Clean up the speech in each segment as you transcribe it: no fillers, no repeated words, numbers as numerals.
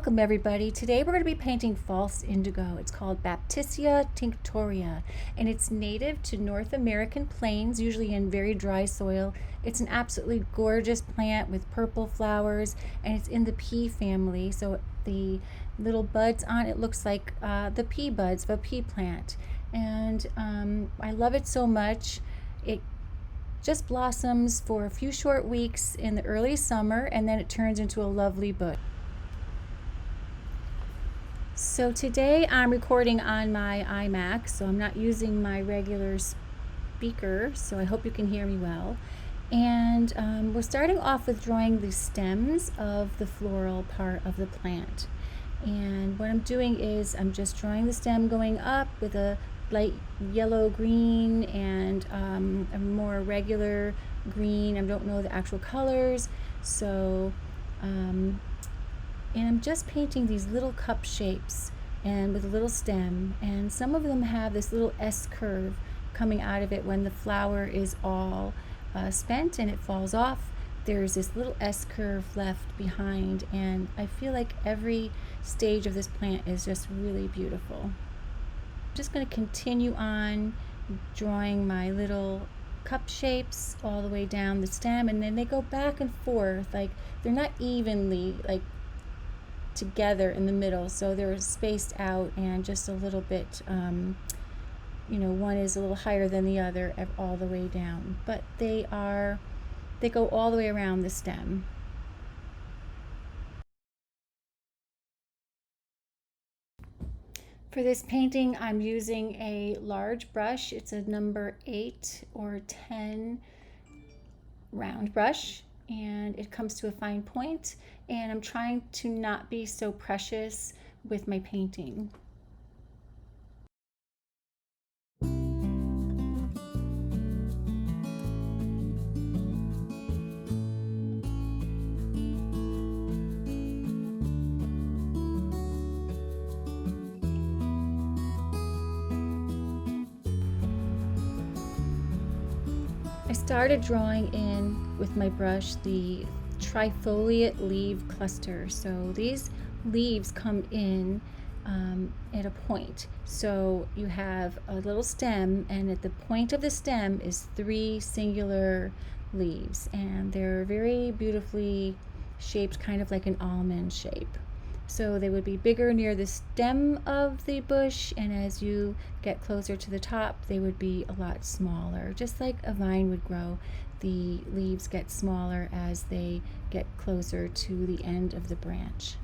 Welcome everybody. Today we're going to be painting false indigo. It's called Baptisia tinctoria and it's native to North American plains, usually in very dry soil. It's an absolutely gorgeous plant with purple flowers and it's in the pea family. So the little buds on it looks like the pea buds of a pea plant. And I love it so much. It just blossoms for a few short weeks in the early summer and then it turns into a lovely bush. So today I'm recording on my iMac, so I'm not using my regular speaker, so I hope you can hear me well. And we're starting off with drawing the stems of the floral part of the plant. And what I'm doing is I'm just drawing the stem going up with a light yellow green and a more regular green. I don't know the actual colors, so and I'm just painting these little cup shapes and with a little stem, and some of them have this little S curve coming out of it when the flower is all spent and it falls off. There's this little S curve left behind, and I feel like every stage of this plant is just really beautiful. I'm just going to continue on drawing my little cup shapes all the way down the stem, and then they go back and forth, like they're not evenly like together in the middle, so they're spaced out and just a little bit one is a little higher than the other all the way down, but they go all the way around the stem. For this painting I'm using a large brush. It's a number 8 or 10 round brush, and it comes to a fine point, and I'm trying to not be so precious with my painting. I started drawing in with my brush the trifoliate leaf cluster. So these leaves come in at a point. So you have a little stem, and at the point of the stem is 3 singular leaves, and they're very beautifully shaped, kind of like an almond shape. So they would be bigger near the stem of the bush, and as you get closer to the top they would be a lot smaller. Just like a vine would grow, the leaves get smaller as they get closer to the end of the branch.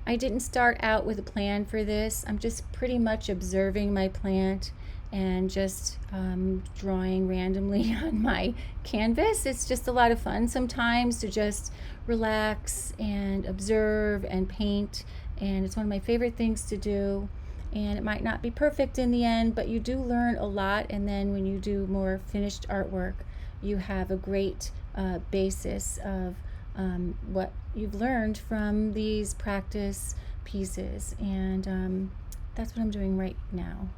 I didn't start out with a plan for this. I'm just pretty much observing my plant and just drawing randomly on my canvas. It's just a lot of fun sometimes to just relax and observe and paint, and it's one of my favorite things to do. And it might not be perfect in the end, but you do learn a lot, and then when you do more finished artwork you have a great basis of what you've learned from these practice pieces, and that's what I'm doing right now.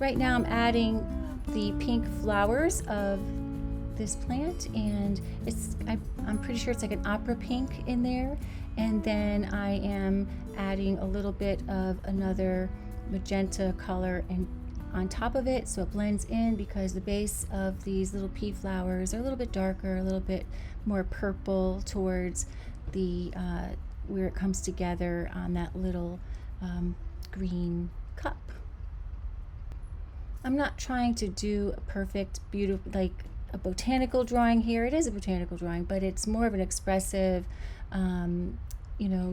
right now I'm adding the pink flowers of this plant, and I'm pretty sure it's like an opera pink in there. And then I am adding a little bit of another magenta color and on top of it, so it blends in, because the base of these little pea flowers are a little bit darker, a little bit more purple towards the where it comes together on that little green cup. I'm not trying to do a perfect, beautiful, like a botanical drawing here. It is a botanical drawing, but it's more of an expressive,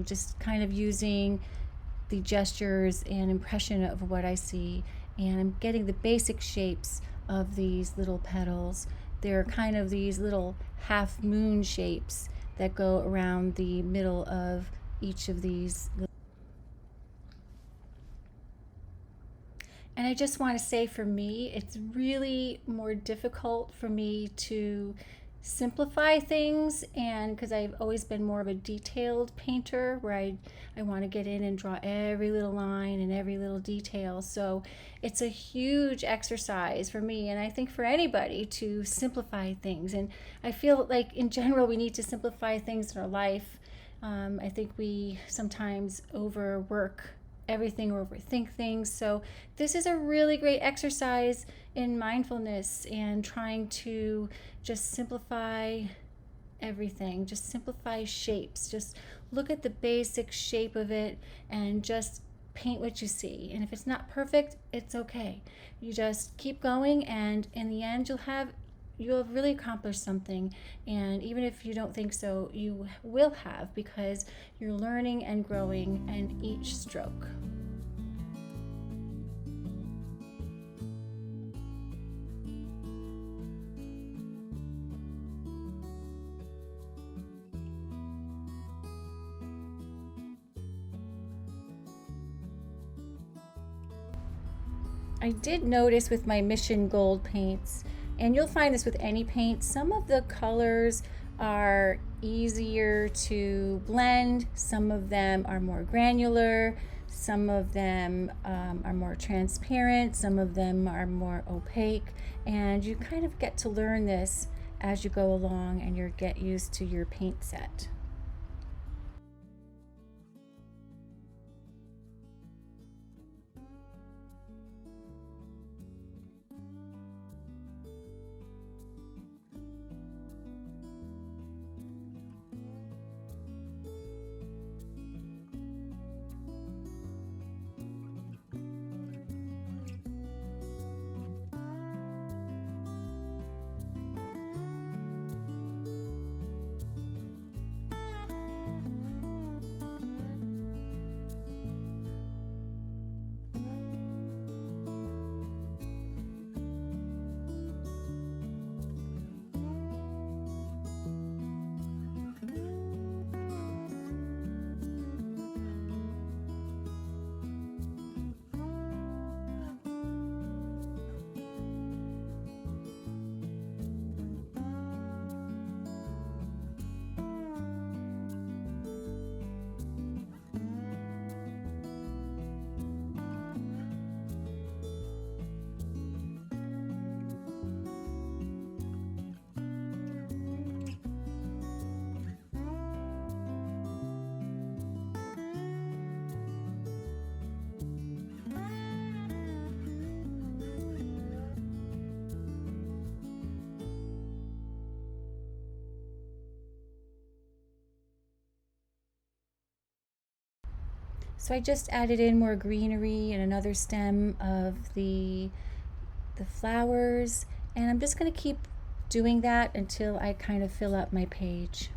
just kind of using the gestures and impression of what I see. And I'm getting the basic shapes of these little petals. They're kind of these little half moon shapes that go around the middle of each of these. And I just want to say, for me, it's really more difficult for me to simplify things, and because I've always been more of a detailed painter, where I want to get in and draw every little line and every little detail. So it's a huge exercise for me, and I think for anybody, to simplify things. And I feel like in general we need to simplify things in our life. I think we sometimes overwork everything or overthink things. So this is a really great exercise in mindfulness and trying to just simplify everything, just simplify shapes. Just look at the basic shape of it and just paint what you see. And if it's not perfect, it's okay. You just keep going, and in the end you'll have really accomplished something. And even if you don't think so, you will have, because you're learning and growing in each stroke. I did notice with my Mission Gold paints, and you'll find this with any paint, some of the colors are easier to blend, some of them are more granular, some of them are more transparent, some of them are more opaque, and you kind of get to learn this as you go along and you get used to your paint set. So I just added in more greenery and another stem of the flowers, and I'm just going to keep doing that until I kind of fill up my page.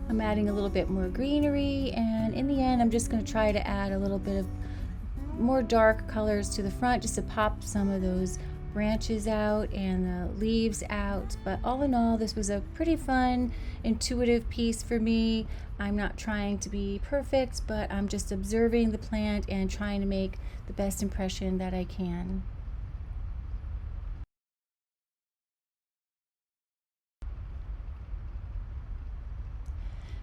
I'm adding a little bit more greenery, and in the end I'm just going to try to add a little bit of more dark colors to the front just to pop some of those branches out and the leaves out. But all in all, this was a pretty fun, intuitive piece for me. I'm not trying to be perfect, but I'm just observing the plant and trying to make the best impression that I can.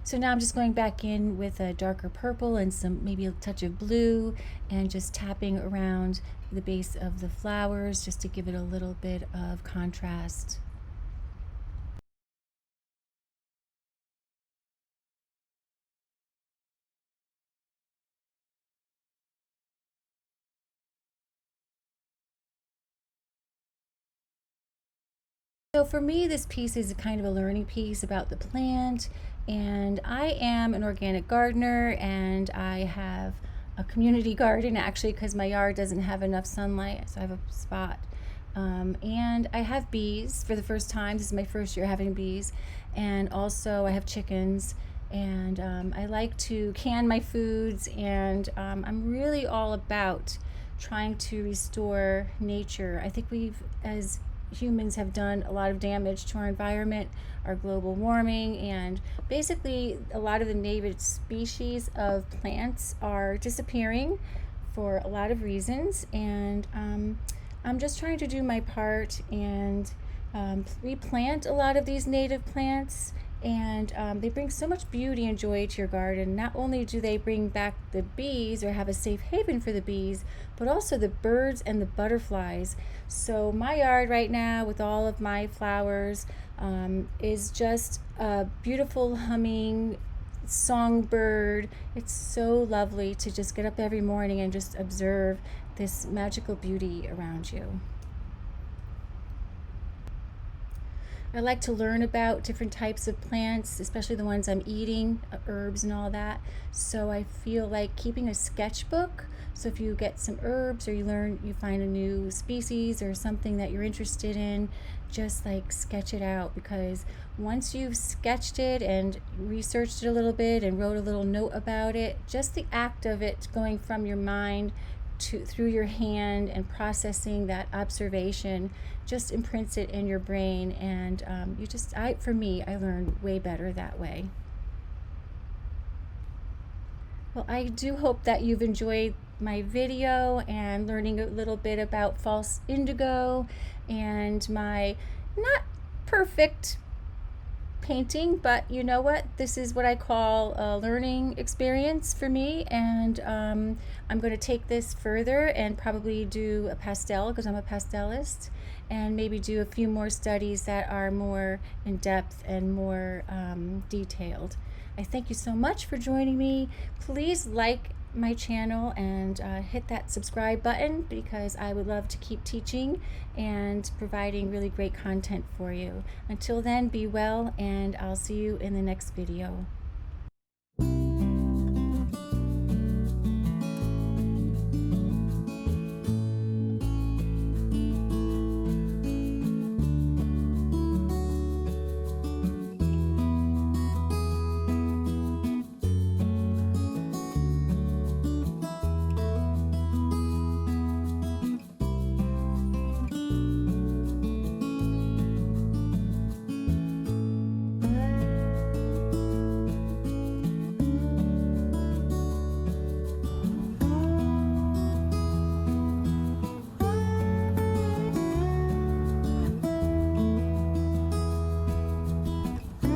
So now I'm just going back in with a darker purple and some, maybe a touch of blue, and just tapping around the base of the flowers just to give it a little bit of contrast. So for me, this piece is a kind of a learning piece about the plant, and I am an organic gardener, and I have a community garden actually because my yard doesn't have enough sunlight, so I have a spot. And I have bees for the first time. This is my first year having bees, and also I have chickens, and I like to can my foods, and I'm really all about trying to restore nature. I think we've, as humans, have done a lot of damage to our environment, our global warming, and basically a lot of the native species of plants are disappearing for a lot of reasons, and I'm just trying to do my part and replant a lot of these native plants, and they bring so much beauty and joy to your garden. Not only do they bring back the bees or have a safe haven for the bees, but also the birds and the butterflies. So my yard right now with all of my flowers is just a beautiful humming songbird. It's so lovely to just get up every morning and just observe this magical beauty around you. I like to learn about different types of plants, especially the ones I'm eating, herbs and all that. So I feel like keeping a sketchbook. So if you get some herbs or you find a new species or something that you're interested in, just like sketch it out, because once you've sketched it and researched it a little bit and wrote a little note about it, just the act of it going from your mind through your hand and processing that observation just imprints it in your brain, and for me, I learn way better that way. Well, I do hope that you've enjoyed my video and learning a little bit about false indigo and my not perfect painting, but you know what, this is what I call a learning experience for me, and I'm going to take this further and probably do a pastel because I'm a pastelist, and maybe do a few more studies that are more in depth and more detailed. I thank you so much for joining me. Please like my channel and hit that subscribe button, because I would love to keep teaching and providing really great content for you. Until then, be well, and I'll see you in the next video.